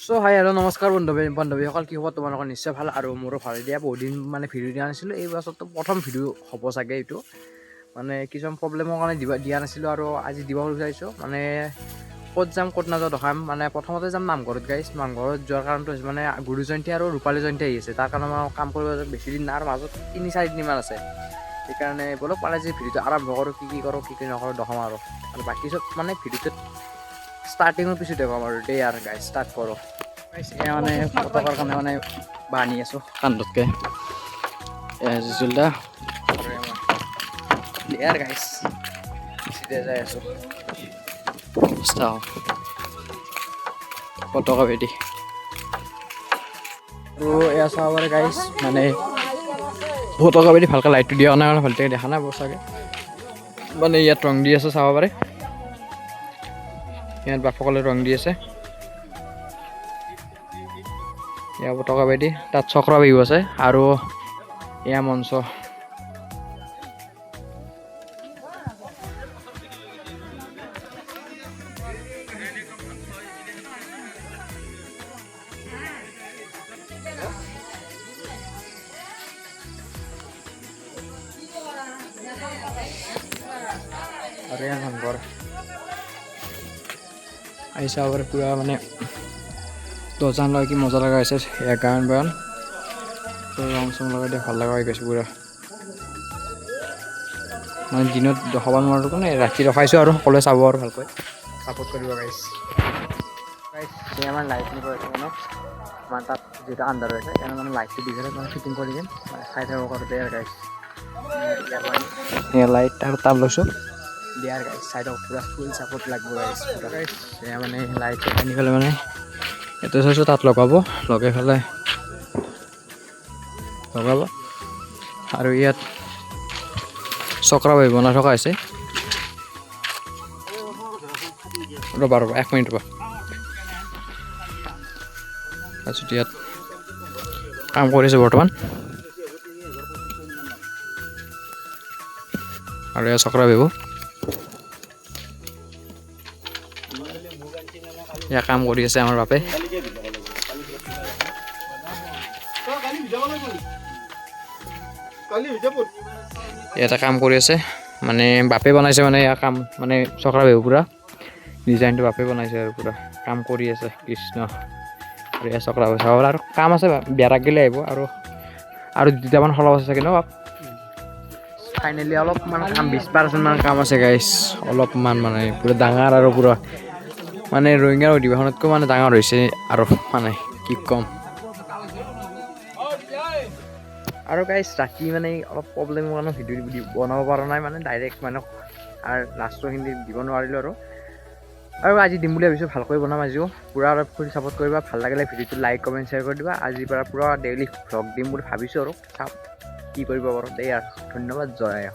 So hi hello' নমস্কাৰ বান্ধৱীসকল, কি হ'ব তোমালোকৰ নিশ্চয় ভাল আৰু মোৰো ভাল। দিয়া বহুত দিন মানে ভিডিঅ' দিয়া নাছিলোঁ, এই বছৰটো প্ৰথম ভিডিঅ' হ'ব চাগে এইটো। মানে কিছুমান প্ৰব্লেমৰ কাৰণে দিয়া নাছিলোঁ আৰু আজি দিব বিচাৰিছোঁ। মানে ক'ত যাম ক'ত নাযাওঁ দেখাম। মানে প্ৰথমতে যাম নামঘৰত গাইছ। নামঘৰত যোৱাৰ কাৰণটো হৈছে মানে গুৰু জয়ন্তী আৰু ৰূপালী জয়ন্তী আহি আছে, তাৰ কাৰণে আমাৰ কাম কৰিব বেছি দিন নাই আৰু মাজত 3-4 দিনমান আছে। সেইকাৰণে বলক মানে যে ভিডিঅ'টো আৰম্ভ কৰোঁ, কি নকৰোঁ দেখাম আৰু বাকী চব মানে ভিডিঅ'টোত ষ্টাৰ্টিঙৰ পিছতে ক'ম আৰু দেই আৰু গাইছ ষ্টাৰ্ট কৰোঁ। এয়া মানে পতাকাৰ কাৰণে মানে বান্ধি আছোঁ কান্ধতকৈ জিচুলদা ইয়াৰ গাইছ চিধা যাই আছোঁ অৱস্থা পতাকা বেদি আৰু এয়া চাব পাৰে গাইছ। মানে পতাকা বেদি ভালকৈ লাইটটো দিয়া নাই কাৰণে ভালকৈ দেখা নাই চাগে। মানে ইয়াত ৰং দি আছে চাব পাৰে, ইয়াত বাপসকলে ৰং দি আছে। এয়া পতাকা বেদি, তাত চক্ৰ বিহু আছে আৰু এয়া মঞ্চ। আৰু এয়া নামঘৰ আহিছে আৰু পুৰা মানে দহজন লয়, কি মজা লগা হৈছে। এয়া গায়ন বায়ন ৰং চং লগাই দিয়ে, ভাল লগা হৈ গৈছে পুৰা। মানে দিনত দেখাব নোৱাৰোঁ কাৰণে ৰাতি ৰখাইছোঁ আৰু সকলোৱে চাব আৰু ভালকৈ ছাপোৰ্ট কৰিব গাইছ। আমাৰ লাইট নিব আছে মানে আমাৰ তাত যিটো আন্ধাৰ হৈছে সেইকাৰণে মানে লাইটটো দি পেলাই মানে ফিটিং কৰি দিম, চাই থাকিব কৰোঁতে আৰু গাইছ। লাইট আৰু তাপ লৈছোঁ দিয়াৰ গাইছ, চাইডক পুৰা ফুল ছাপোৰ্ট লাগিব গাইছ পুৰা গাইছ। এয়া মানে লাইট আনি পেলাই মানে এইটো চাইছোঁ তাত লগাব, লগাই পেলাই লগাব আৰু ইয়াত চক্ৰ বাহি বনাই থকা হৈছে। ৰ'বা 1 মিনিট ৰ'বা। তাৰপিছত ইয়াত কাম কৰিছে বৰ্তমান আৰু এয়া চক্ৰ বিহু এয়া কাম কৰি আছে আমাৰ বাপে। ইয়াতে কাম কৰি আছে মানে বাপে বনাইছে, মানে এয়া কাম মানে চক্ৰ বিহু পুৰা ডিজাইনটো বাপে বনাইছে আৰু পুৰা কাম কৰি আছে কৃষ্ণ। আৰু এয়া চক্ৰ বিহু চাব আৰু কাম আছে, বেৰা গেলে আহিব আৰু দুটামান সলাব আছে চাগে ন। ফাইনেলি অলপমান কাম 20% মান কাম আছে গাইছ, অলপমান মানে পুৰা ডাঙৰ আৰু পুৰা মানে ৰঙিয়াৰ অধিৱেশনতকৈ মানে ডাঙৰ হৈছে আৰু মানে কি ক'ম। আৰু গাইছ ৰাতি মানে অলপ প্ৰব্লেমৰ কাৰণে ভিডিঅ' বনাব পৰা নাই, মানে ডাইৰেক্ট মানে আৰু লাষ্টৰখিনি দিব নোৱাৰিলোঁ আৰু আজি দিম বুলি ভাবিছোঁ। ভালকৈ বনাম আজিও, পূৰা অলপ ফুল ছাপোৰ্ট কৰিবা। ভাল লাগিলে ভিডিঅ'টো লাইক কমেণ্ট শ্বেয়াৰ কৰি দিবা। আজিৰ পৰা পূৰা ডেইলি ভ্লগ দিম বুলি ভাবিছোঁ আৰু চাম কি কৰিব পাৰোঁ দেই আৰু ধন্যবাদ। জয়